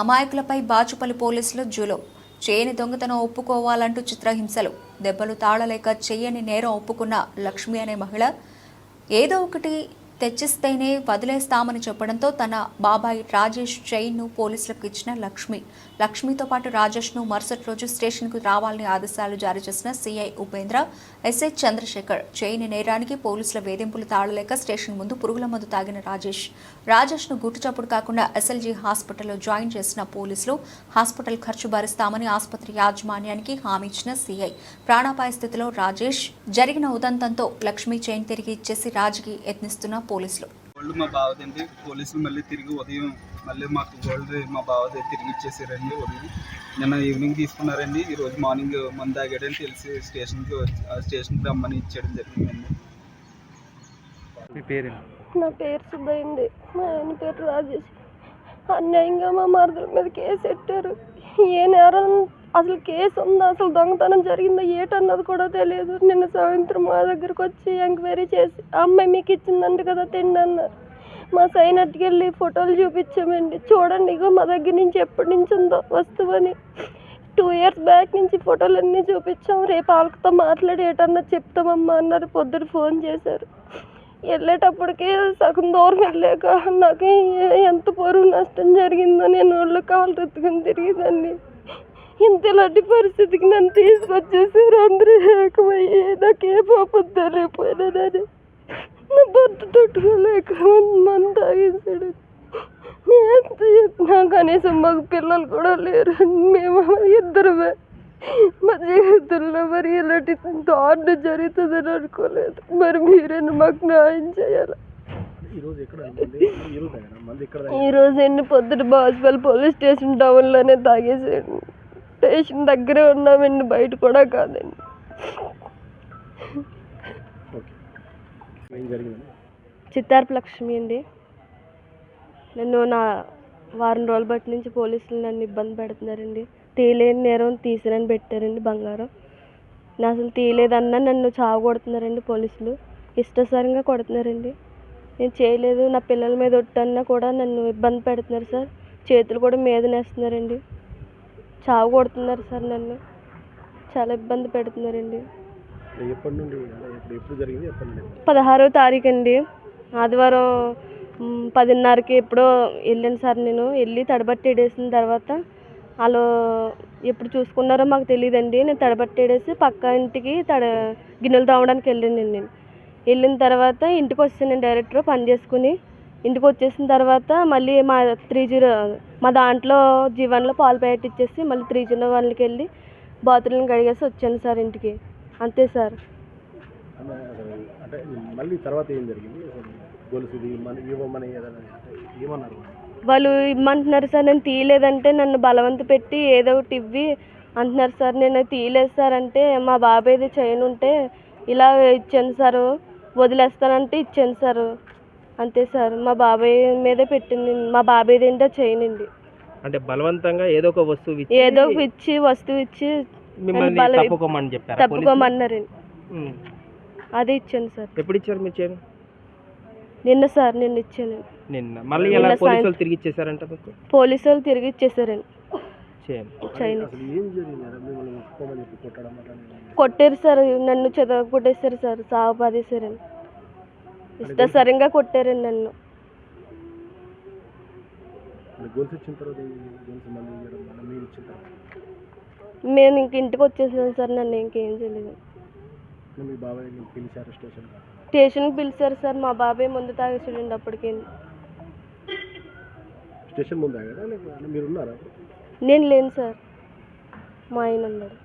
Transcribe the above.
అమాయకులపై బాచుపల్లి పోలీసులు జూలో చేయని దొంగతనం ఒప్పుకోవాలంటూ చిత్రహింసలు దెబ్బలు తాళలేక చెయ్యని నేరం ఒప్పుకున్న లక్ష్మి అనే మహిళ ఏదో ఒకటి తెచ్చిస్తేనే వదిలేస్తామని చెప్పడంతో తన బాబాయ్ రాజేష్ చైన్ను పోలీసులకు ఇచ్చిన లక్ష్మితో పాటు రాజేష్ను మరుసటి రోజు స్టేషన్కు రావాలని ఆదేశాలు జారీ చేసిన CI Upendra, SI Chandrashekar. Chain నేరానికి పోలీసుల వేధింపులు తాళలేక స్టేషన్ ముందు పురుగుల మందు తాగిన రాజేష్ను గుట్టుచప్పుడు కాకుండా ఎస్ఎల్జీ హాస్పిటల్లో జాయిన్ చేసిన పోలీసులు హాస్పిటల్ ఖర్చు భరిస్తామని ఆసుపత్రి యాజమాన్యానికి హామీ ఇచ్చిన సీఐ. ప్రాణాపాయ స్థితిలో రాజేష్ జరిగిన ఉదంతంతో లక్ష్మి చైన్ తిరిగి ఇచ్చేసి రాజుకి యత్నిస్తున్న పోలీసులు. గోల్డ్ మా బావదండి. పోలీసులు మళ్ళీ తిరిగి ఉదయం మళ్ళీ మాకు గోల్డ్ మా బావదే తిరిగి ఇచ్చేసారండి. ఉదయం నిన్న ఈవినింగ్ తీసుకున్నారండి. ఈరోజు మార్నింగ్ మందు తాగాడని తెలిసి స్టేషన్కి రమ్మని ఇచ్చేయడం జరిగిందండి. మీ పేరు? నా పేరు సుబ్బయ్యండి. మా ఆయన పేరు రాజేష్. అన్యాయంగా మా మరదల మీద కేసు పెట్టారు. ఏ నేరం అసలు కేసు ఉందా, అసలు దొంగతనం జరిగిందా ఏటన్నది కూడా తెలియదు. నిన్న సాయంత్రం మా దగ్గరకు వచ్చి ఎంక్వైరీ చేసి అమ్మాయి మీకు ఇచ్చిందంట కదా తిండి అన్నారు. మా సైన్ అట్టుకెళ్ళి ఫోటోలు చూపించామండి. చూడండి ఇగో మా దగ్గర నుంచి ఎప్పటి నుంచి ఉందో వస్తువని 2 years బ్యాక్ నుంచి ఫోటోలు అన్నీ చూపించాం. రేపు వాళ్ళతో మాట్లాడి ఏటన్నా చెప్తామమ్మా అన్నారు. పొద్దున ఫోన్ చేశారు. వెళ్ళేటప్పటికి సగం దూరం వెళ్ళాక నాకు ఎంత పరువు నష్టం జరిగిందో నేను ఒళ్ళు కాళ్ళు ఎత్తుకుని తిరిగిదాన్ని. ఇంత ఇలాంటి పరిస్థితికి నన్ను తీసుకొచ్చేసారు. అందరూ ఏకమయ్యి నాకే పాపం తెలియపోయినదని నా భర్త తట్టుకోలేక మందు తాగేసాడు. నేను ఎంత చెప్పినా కనీసం మాకు పిల్లలు కూడా లేరు. మేము ఇద్దరమే. మా జీవితంలో మరి ఇలాంటి దారుణం జరుగుతుందని అనుకోలేదు. మరి మీరైనా మాకు న్యాయం చేయాలి. ఈరోజు ఎన్ని పొద్దున బాచుపల్లి పోలీస్ స్టేషన్ టౌన్లోనే తాగేసాడు. స్టేషన్ దగ్గరే ఉన్నామండి, బయట కూడా కాదండి. చిత్తారపు లక్ష్మి అండి. నన్ను వారం రోజుల బట్టి నుంచి పోలీసులు నన్ను ఇబ్బంది పెడుతున్నారండి. తీయలేని నేరం తీసిరని పెట్టారండి బంగారం. నేను అసలు తీయలేదన్నా నన్ను చావు కొడుతున్నారండి పోలీసులు. ఇష్టసరంగా కొడుతున్నారండి. నేను చేయలేదు, నా పిల్లల మీద ఒట్టన్నా కూడా నన్ను ఇబ్బంది పెడుతున్నారు సార్. చేతులు కూడా మీద నేస్తున్నారండి. చావు కొడుతున్నారు సార్. నన్ను చాలా ఇబ్బంది పెడుతున్నారండి. 16వ తారీఖు అండి, ఆదివారం 10:30కి ఎప్పుడో వెళ్ళాను సార్. నేను వెళ్ళి తడబట్టి వేసిన తర్వాత వాళ్ళు ఎప్పుడు చూసుకున్నారో మాకు తెలియదండి. నేను తడబట్టి వేసి పక్క ఇంటికి గిన్నెలు తోమడానికి వెళ్ళాను. నేను వెళ్ళిన తర్వాత ఇంటికి వచ్చాను డైరెక్టర్ పని చేసుకుని. ఇంటికి వచ్చేసిన తర్వాత మళ్ళీ మా దాంట్లో జీవన్లో పాలు ప్యాకెట్ ఇచ్చేసి మళ్ళీ 301కి వెళ్ళి బాత్రూమ్ని కడిగేసి వచ్చాను సార్ ఇంటికి. అంతే సార్. వాళ్ళు ఇమ్మంటున్నారు సార్. నేను తీయలేదంటే నన్ను బలవంత పెట్టి ఏదో ఒకటి ఇవ్వి అంటున్నారు సార్. నేను తీయలేదు సార్ అంటే మా బాబాయ్ది చైన్ ఉంటే ఇలా ఇచ్చాను సార్, వదిలేస్తానంటే ఇచ్చాను సార్. అంతే సార్. మా బాబాయ్ మీదే పెట్టింది. మా బాబాయ్ది ఏంటో చైన్ అండి. అంటే బలవంతంగా ఏదో ఒక వస్తువు ఇచ్చి తప్పుకోమన్నారండి. అదే ఇచ్చాను సార్. ఎప్పుడు ఇచ్చారు మీరు చైన్? నిన్న సార్. నిన్న ఇచ్చాను. నిన్న మళ్ళీ పోలీసులు తిరిగి ఇచ్చేసారంట మీకు? పోలీసులు తిరిగి ఇచ్చేసారండి చైన్. కొట్టారు సార్, నన్ను కొట్టేశారు సార్. సాగు పాదేశారండి. ఇష్టసరంగా కొట్టారండి నన్ను. నేను ఇంక ఇంటికి వచ్చేసాను సార్. నన్ను ఇంకేం చేయలేదు. స్టేషన్కి పిలిచారు సార్. మా బాబాయ్ ముందు తాగేసాడండి. అప్పటికి నేను లేను సార్. మా ఆయన ఉన్నాడు.